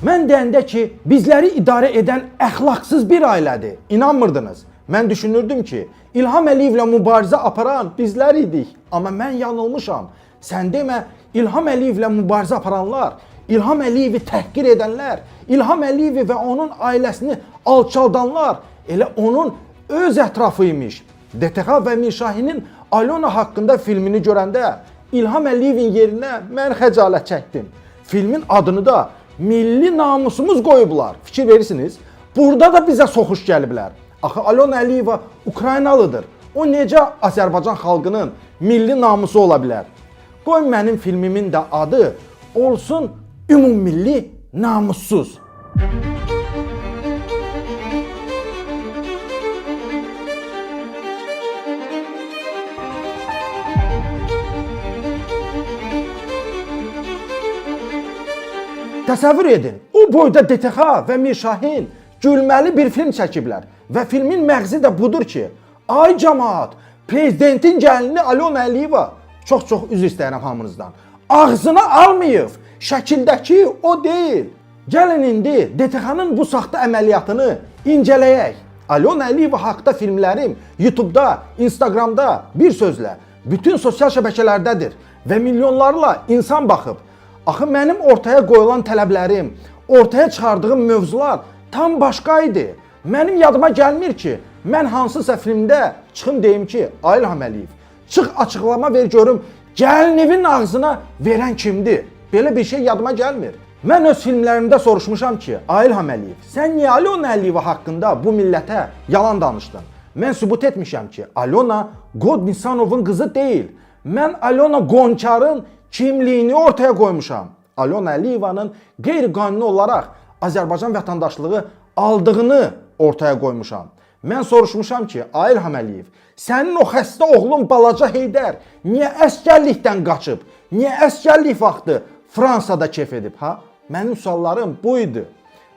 Mən deyəndə ki, bizləri idarə edən əxlaqsız bir ailədir. İnanmırdınız. Mən düşünürdüm ki, İlham Əliyevlə mübarizə aparan bizlər idik. Amma mən yanılmışam. Sən demə, İlham Əliyevlə mübarizə aparanlar, İlham Əliyevi təhqir edənlər, İlham Əliyevi və onun ailəsini alçaldanlar elə onun öz ətrafı imiş. DTX və Mirşahinin Alona haqqında filmini görəndə İlham Əliyevin yerinə mən xəcalət çəkdim. Filmin adını da Milli Namusumuz qoyublar. Fikir verirsiniz? Burada da bizə soxuş gəliblər. Axı Alona Əliyeva Ukraynalıdır. O necə Azərbaycan xalqının milli namusu ola bilər? Qoy mənim filmimin də adı olsun Ümummilli Namussuz. Təsəvvür edin, o boyda DTX və Mirşahin gülməli bir film çəkiblər və filmin məğzi də budur ki, ay cəmaat, prezidentin gəlini Alona Əliyeva, çox üzr istəyirəm hamınızdan, ağzına almayıb, şəkildəki o deyil. Gəlin indi DTX-nın bu saxta əməliyyatını incələyək. Alona Əliyeva haqda filmlərim YouTube'da, Instagram'da bir sözlə bütün sosial şəbəkələrdədir və milyonlarla insan baxıb. Axı mənim ortaya qoyulan tələblərim, ortaya çıxardığım mövzular tam başqa idi. Mənim yadıma gəlmir ki, mən hansısa filmdə çıxım deyim ki, ay İlham Əliyev, çıx açıqlama ver görüm, gəlinivin ağzına verən kimdir? Belə bir şey yadıma gəlmir. Mən öz filmlərimdə soruşmuşam ki, ay İlham Əliyev, sən niyə Alona Əliyeva haqqında bu millətə yalan danışdın? Mən sübut etmişəm ki, Alona Godnisanovun qızı deyil. Mən Alona Qonçarın kimliyini ortaya qoymuşam. Alona Əliyevanın qeyri-qanuni olaraq Azərbaycan vətəndaşlığı aldığını ortaya qoymuşam. Mən soruşmuşam ki, ay İlham Əliyev, sənin o xəstə oğlun balaca Heydər niyə əskərlikdən qaçıb? Niyə əskərlik vaxtı Fransada kef edib, ha? Mənim suallarım bu idi.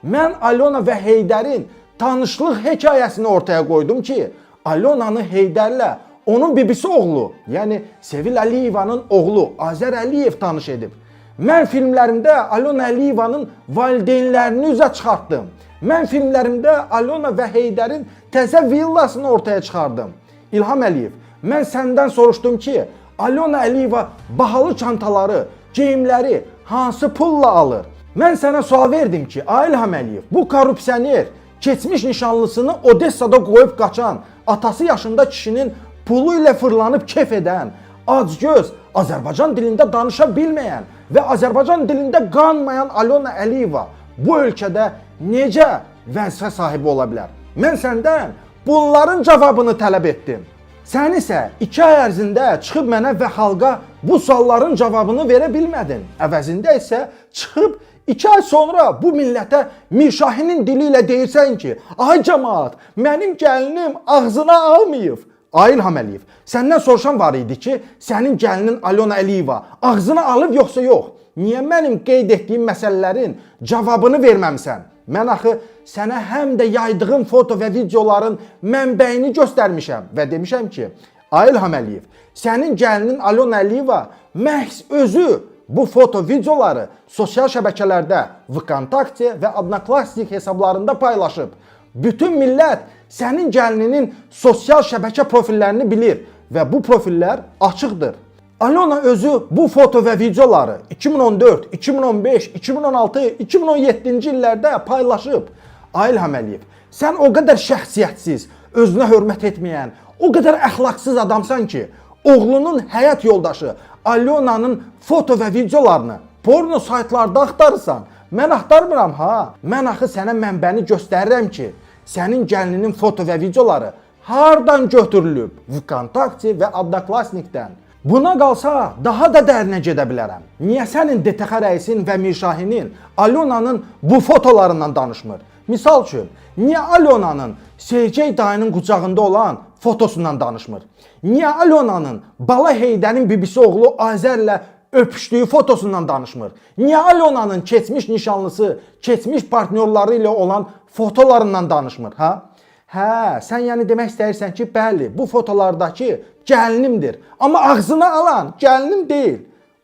Mən Alona və Heydərin tanışlıq hekayəsini ortaya qoydum ki, Alonanı Heydərlə onun bibisi oğlu, yəni Sevil Əliyevanın oğlu Azər Əliyev tanış edib. Mən filmlərimdə Alona Əliyevanın valideynlərini üzə çıxartdım. Mən filmlərimdə Alona və Heydərin təzə villasını ortaya çıxardım. İlham Əliyev, mən səndən soruşdum ki, Alona Əliyeva bahalı çantaları, geyimləri hansı pulla alır? Mən sənə sual verdim ki, ay İlham Əliyev, bu korrupsioner keçmiş nişanlısını Odessada qoyub qaçan, atası yaşında kişinin pulu ilə fırlanıb kef edən, acgöz, Azərbaycan dilində danışa bilməyən və Azərbaycan dilində qanmayan Alona Əliyeva bu ölkədə necə vəzifə sahibi ola bilər? Mən səndən bunların cavabını tələb etdim. Sən isə 2 ay ərzində çıxıb mənə və xalqa bu sualların cavabını verə bilmədin. Əvəzində isə çıxıb 2 ay sonra bu millətə Mirşahinin dili ilə deyirsən ki, ay cəmaat, mənim gəlinim ağzına almayıb. Ay İlham Əliyev, səndən soruşan var idi ki, sənin gəlinin Alona Əliyeva ağzına alıb yoxsa yox? Niyə mənim qeyd etdiyim məsələlərin cavabını verməmsən? Mən axı sənə həm də yaydığım foto və videoların mənbəyini göstərmişəm və demişəm ki, ay İlham Əliyev, sənin gəlinin Alona Əliyeva məhz özü bu foto videoları sosial şəbəkələrdə VKontakte və Odnoklassnik hesablarında paylaşıb. Bütün millət sənin gəlininin sosial şəbəkə profillərini bilir və bu profillər açıqdır. Alona özü bu foto və videoları 2014, 2015, 2016, 2017-ci illərdə paylaşıb. Ay İlham Əliyev, sən o qədər şəxsiyyətsiz, özünə hörmət etməyən, o qədər əxlaqsız adamsan ki, oğlunun həyat yoldaşı Alonanın foto və videolarını porno saytlarda axtarırsan. Mən axtarmıram ha. Mən axı sənə mənbəni göstərirəm ki, sənin gəlininin foto və videoları hardan götürülüb? VKontakte və Odnoklassnikdən. Buna qalsa daha da dərinə gedə bilərəm. Niyə sənin DTX rəisin və Mirşahinin Alonanın bu fotolarından danışmır? Misal üçün, niyə Alonanın Sergey dayının qucağında olan fotosundan danışmır? Niyə Alonanın bala Heydərin bibisi oğlu Azərlə öpüşdüyü fotosundan danışmır? Niyə Alonanın keçmiş nişanlısı, keçmiş partnyorları ilə olan fotolarından danışmır? Hə, sən yəni demək istəyirsən ki, bəli, bu fotolardakı gəlinimdir. Amma ağzına alan gəlinim deyil.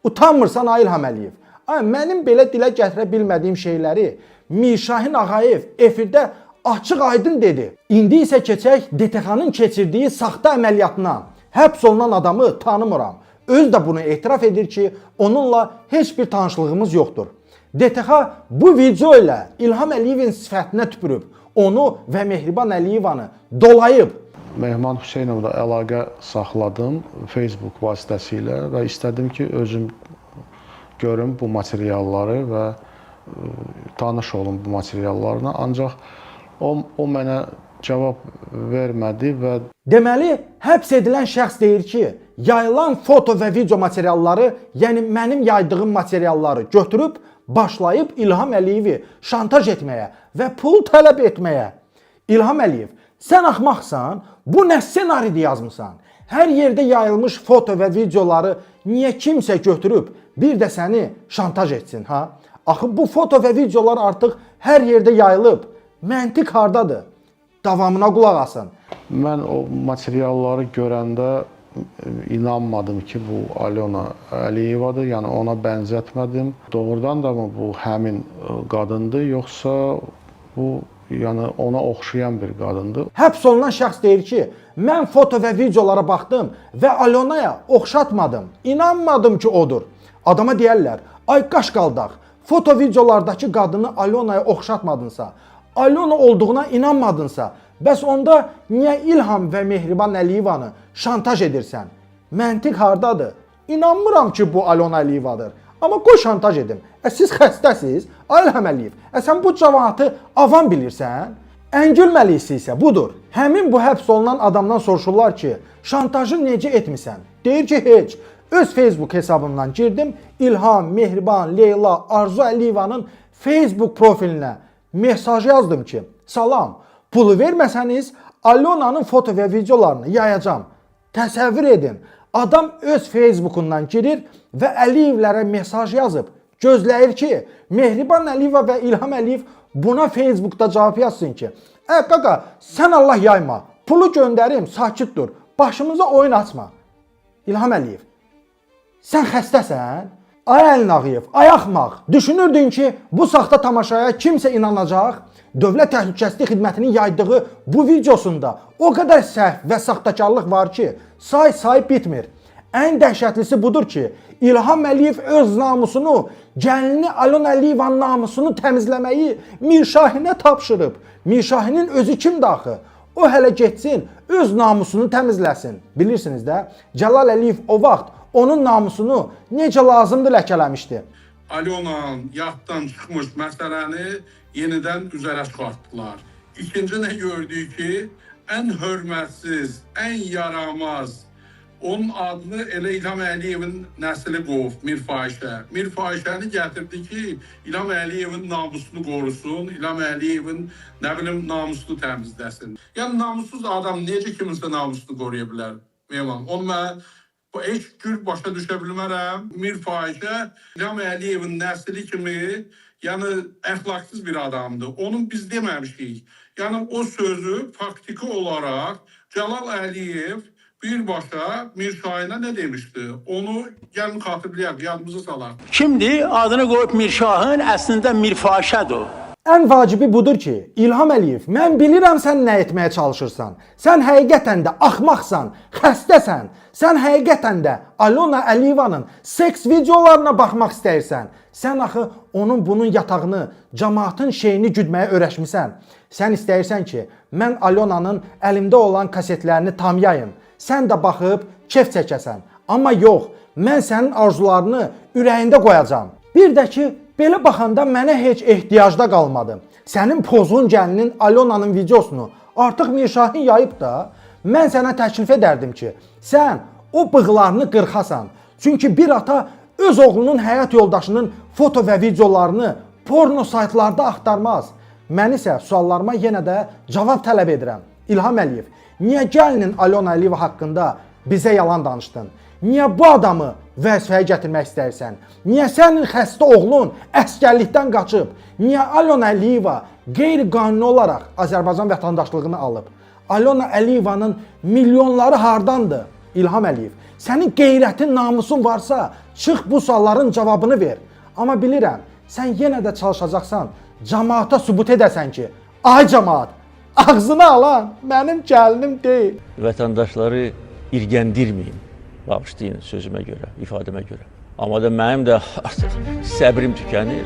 Utanmırsan ay İlham Əliyev. Mənim belə dilə gətirə bilmədiyim şeyləri Mirşahin Ağayev efirdə açıq-aydın dedi. İndi isə keçək DTX-nın keçirdiyi saxta əməliyyatına. Həbs olunan adamı tanımıram. Öz də bunu etiraf edir ki, onunla heç bir tanışlığımız yoxdur. DTX bu video ilə İlham Əliyevin sifətinə tüpürüb, onu və Mehriban Əliyevanı dolayıb. Mehman Hüseynovla əlaqə saxladım Facebook vasitəsilə və istədim ki, özüm görüm bu materialları və tanış olum bu materiallarına. Ancaq o mənə cavab vermədi və deməli, həbs edilən şəxs deyir ki, yayılan foto və video materialları, yəni mənim yaydığım materialları götürüb, başlayıb İlham Əliyevi şantaj etməyə və pul tələb etməyə. İlham Əliyev, sən axmaqsan, bu nə ssenaridə yazmısan? Hər yerdə yayılmış foto və videoları niyə kimsə götürüb, bir də səni şantaj etsin, ha? Axı bu foto və videolar artıq hər yerdə yayılıb. Məntiq hardadır? Davamına qulaq asın. Mən o materialları görəndə inanmadım ki, bu Alyona Əliyevadır, yəni ona bənzətmədim. Doğrudan da mı bu həmin qadındır, yoxsa bu yəni ona oxşayan bir qadındır? Həbs olunan şəxs deyir ki, mən foto və videolara baxdım və Alyonaya oxşatmadım. İnanmadım ki, odur. Adama deyərlər, ay qaşqaldaq, foto videolardakı qadını Alyonaya oxşatmadınsa, Alyona olduğuna inanmadınsa, bəs onda niyə İlham və Mehriban Əliyevanı şantaj edirsən? Məntiq hardadır? İnanmıram ki, bu Alyona Əliyevadır. Amma qoy şantaj edim. Siz xəstəsiz, İlham Əliyev. Sən bu cəmaatı avam bilirsən? Ən gülməlisi isə budur. Həmin bu həbs olunan adamdan soruşurlar ki, şantajı necə etmisən? Deyir ki, heç. Öz Facebook hesabımdan girdim, İlham, Mehriban, Leyla, Arzu Əliyevanın Facebook profilinə mesaj yazdım ki, salam, pulu verməsəniz Alyonanın foto və videolarını yayacam. Təsəvvür edin, adam öz Facebookundan girir və Əliyevlərə mesaj yazıb, gözləyir ki, Mehriban Əliyeva və İlham Əliyev buna Facebookda cavab yazsın ki, qaqa, sən Allah yayma, pulu göndərim, sakit dur, başımıza oyun açma. İlham Əliyev, sən xəstəsən? Ay Əlin Ağayev, ay axmaq, düşünürdün ki, bu saxta tamaşaya kimsə inanacaq? Dövlət Təhlükəsizlik Xidmətinin yaydığı bu videosunda o qədər səhv və saxtakarlıq var ki, say bitmir. Ən dəhşətlisi budur ki, İlham Əliyev öz namusunu, gəlini Alyona Əliyevanın namusunu təmizləməyi Mirşahinə tapşırıb. Mirşahinin özü kimdir axı? O hələ getsin, öz namusunu təmizləsin. Bilirsiniz də, Cəlal Əliyev o vaxt onun namusunu necə lazımdır ləkələmişdi. Alyona yaddan çıxmış məsələni yenidən üzərə çıxartdılar. İkinci nə gördük ki, ən hörmətsiz, ən yaramaz, onun adını elə İlham Əliyevin nəsli qov, Mirfahişə. Mirfahişəni gətirdi ki, İlham Əliyevin namusunu qorusun, İlham Əliyevin namusunu təmizləsin. Yəni namussuz adam necə kiminsə namusunu qoruya bilər? Onu mən heç cür başa düşə bilmərəm. Mirfahişə İlham Əliyevin nəsli kimi, yəni əxlaqsız bir adamdır. Onu biz deməmişik. Yəni o sözü faktiki olaraq Cəlal Əliyev birbaşa Mirşahinə nə demişdi? Onu gəlin xatırlayaq, yadımıza salaq. Şimdi adını qoyub Mirşahin, əslində Mirfahişədir o. Ən vacibi budur ki, İlham Əliyev, mən bilirəm sən nə etməyə çalışırsan. Sən həqiqətən də axmaqsan, xəstəsən. Sən həqiqətən də Alyona Əliyevanın seks videolarına baxmaq istəyirsən. Sən axı onun bunun yatağını, cəmaatın şeyini güdməyə öyrəşmisən. Sən istəyirsən ki, mən Alyonanın əlimdə olan kasetlərini tamyayım. Sən də baxıb kef çəkəsən. Amma yox, mən sənin arzularını ürəyində qoyacam. Bir də ki, belə baxanda mənə heç ehtiyacda qalmadı. Sənin pozğun gəlinin Alyonanın videosunu artıq Mirşahin yayıb da, mən sənə təklif edərdim ki, sən o bığlarını qırxasan. Çünki bir ata öz oğlunun həyat yoldaşının foto və videolarını porno saytlarda axtarmaz. Mən isə suallarıma yenə də cavab tələb edirəm. İlham Əliyev, niyə gəlinin Alyona Əliyeva haqqında bizə yalan danışdın? Niyə bu adamı vəzifəyə gətirmək istəyirsən? Niyə sənin xəstə oğlun əskərlikdən qaçıb? Niyə Alyona Əliyeva qeyri-qanuni olaraq Azərbaycan vətəndaşlığını alıb? Alyona Əliyevanın milyonları hardandır? İlham Əliyev, sənin qeyrətin, namusun varsa, çıx bu sualların cavabını ver. Amma bilirəm, sən yenə də çalışacaqsan, cəmaata sübut edəsən ki, ay cəmaat, ağzını alan mənim gəlinim deyil. Vətəndaşları irgəndirməyin, bağışlayın sözümə görə, ifadəmə görə. Amma da mənim də artıq səbrim tükənir.